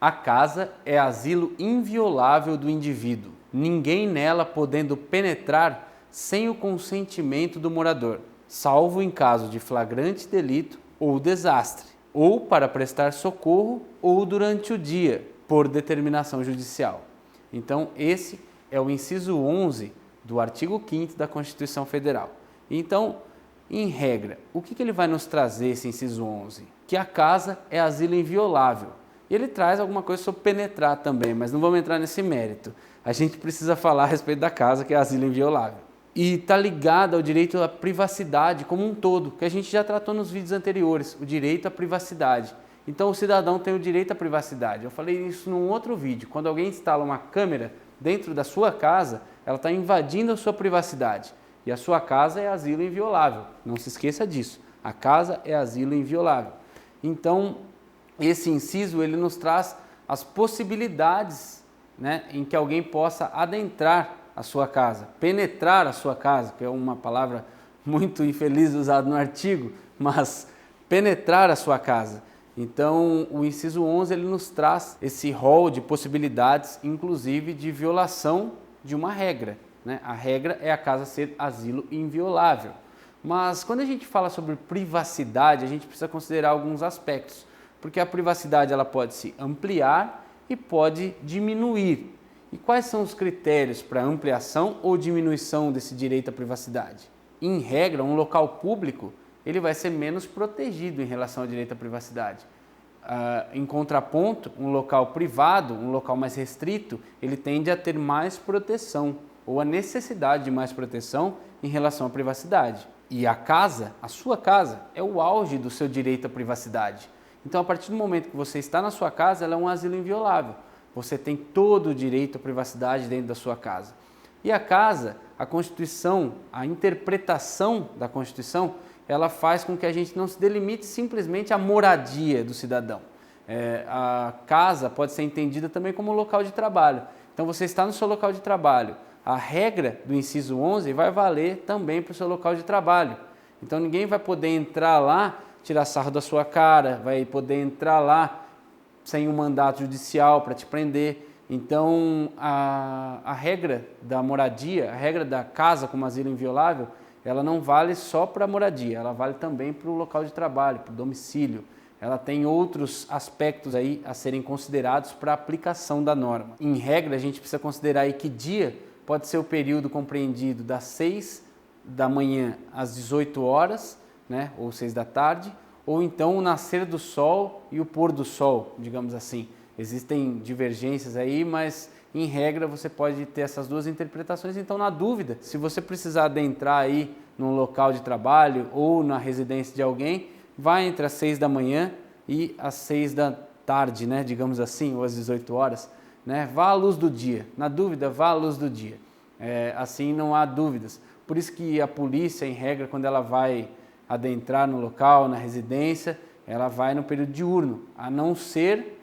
A casa é asilo inviolável do indivíduo, ninguém nela podendo penetrar sem o consentimento do morador, salvo em caso de flagrante delito ou desastre, ou para prestar socorro ou durante o dia, por determinação judicial. Então, esse é o inciso 11 do artigo 5º da Constituição Federal. Então, em regra, o que ele vai nos trazer, esse inciso 11? Que a casa é asilo inviolável. E ele traz alguma coisa sobre penetrar também, mas não vamos entrar nesse mérito. A gente precisa falar a respeito da casa, que é asilo inviolável. E está ligado ao direito à privacidade como um todo, que a gente já tratou nos vídeos anteriores, o direito à privacidade. Então o cidadão tem o direito à privacidade. Eu falei isso num outro vídeo. Quando alguém instala uma câmera dentro da sua casa, ela está invadindo a sua privacidade. E a sua casa é asilo inviolável. Não se esqueça disso. A casa é asilo inviolável. Então, esse inciso ele nos traz as possibilidades, né, em que alguém possa adentrar a sua casa, penetrar a sua casa, que é uma palavra muito infeliz usada no artigo, mas penetrar a sua casa. Então, o inciso 11 ele nos traz esse rol de possibilidades, inclusive de violação de uma regra, né? A regra é a casa ser asilo inviolável. Mas quando a gente fala sobre privacidade, a gente precisa considerar alguns aspectos, porque a privacidade ela pode se ampliar e pode diminuir. E quais são os critérios para ampliação ou diminuição desse direito à privacidade? Em regra, um local público ele vai ser menos protegido em relação ao direito à privacidade. Em contraponto, um local privado, um local mais restrito, ele tende a ter mais proteção ou a necessidade de mais proteção em relação à privacidade. E a casa, a sua casa, é o auge do seu direito à privacidade. Então, a partir do momento que você está na sua casa, ela é um asilo inviolável. Você tem todo o direito à privacidade dentro da sua casa. E a casa, a Constituição, a interpretação da Constituição, ela faz com que a gente não se delimite simplesmente à moradia do cidadão. A casa pode ser entendida também como um local de trabalho. Então, você está no seu local de trabalho. A regra do inciso 11 vai valer também para o seu local de trabalho. Então, ninguém vai poder entrar lá, tirar sarro da sua cara, vai poder entrar lá sem um mandato judicial para te prender. Então, a regra da moradia, a regra da casa como asilo inviolável, ela não vale só para a moradia, ela vale também para o local de trabalho, para o domicílio. Ela tem outros aspectos aí a serem considerados para a aplicação da norma. Em regra, a gente precisa considerar aí que dia pode ser o período compreendido das 6 da manhã às 18 horas, né, ou 6 da tarde, ou então o nascer do sol e o pôr do sol, digamos assim. Existem divergências aí, mas em regra você pode ter essas duas interpretações. Então, na dúvida, se você precisar adentrar aí num local de trabalho ou na residência de alguém, vai entre as 6 da manhã e as 6 da tarde, né, digamos assim, ou às 18 horas, né? Vá à luz do dia. Na dúvida, vá à luz do dia. Assim não há dúvidas. Por isso que a polícia, em regra, quando ela vai adentrar no local, na residência, ela vai no período diurno, a não ser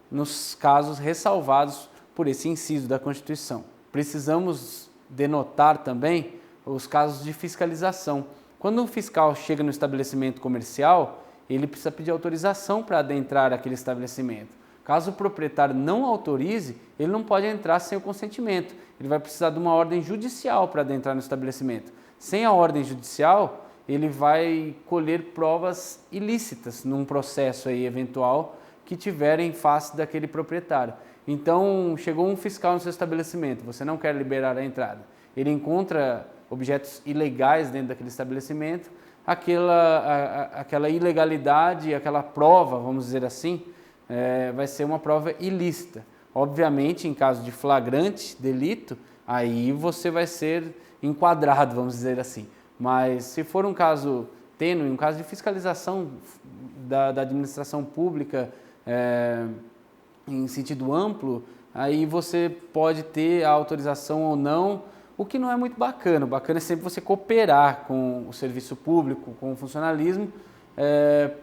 nos casos ressalvados por esse inciso da Constituição. Precisamos denotar também os casos de fiscalização. Quando um fiscal chega no estabelecimento comercial, ele precisa pedir autorização para adentrar aquele estabelecimento. Caso o proprietário não autorize, ele não pode entrar sem o consentimento. Ele vai precisar de uma ordem judicial para adentrar no estabelecimento. Sem a ordem judicial, ele vai colher provas ilícitas num processo aí eventual que tiver em face daquele proprietário. Então, chegou um fiscal no seu estabelecimento, você não quer liberar a entrada. Ele encontra objetos ilegais dentro daquele estabelecimento, aquela ilegalidade, aquela prova, vamos dizer assim, vai ser uma prova ilícita. Obviamente, em caso de flagrante delito, aí você vai ser enquadrado, vamos dizer assim. Mas se for um caso tênue, um caso de fiscalização da administração pública em sentido amplo, aí você pode ter a autorização ou não, o que não é muito bacana. O bacana é sempre você cooperar com o serviço público, com o funcionalismo,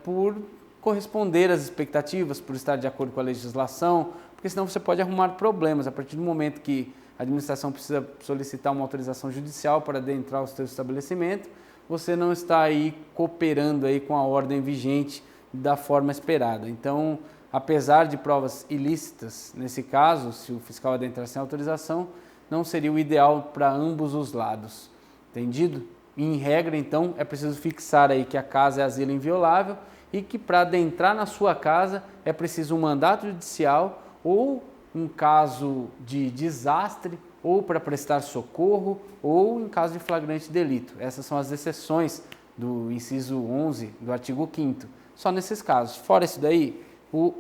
por corresponder às expectativas, por estar de acordo com a legislação, porque senão você pode arrumar problemas. A partir do momento que a administração precisa solicitar uma autorização judicial para adentrar o seu estabelecimento, você não está aí cooperando aí com a ordem vigente da forma esperada. Então, apesar de provas ilícitas, nesse caso, se o fiscal adentrar sem autorização, não seria o ideal para ambos os lados. Entendido? Em regra, então, é preciso fixar aí que a casa é asilo inviolável e que para adentrar na sua casa é preciso um mandato judicial ou um caso de desastre, ou para prestar socorro, ou em caso de flagrante delito. Essas são as exceções do inciso 11 do artigo 5º. Só nesses casos. Fora isso daí, o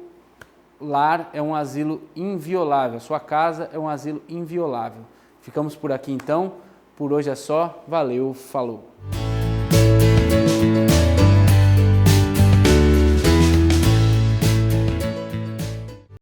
lar é um asilo inviolável, a sua casa é um asilo inviolável. Ficamos por aqui então. Por hoje é só. Valeu, falou!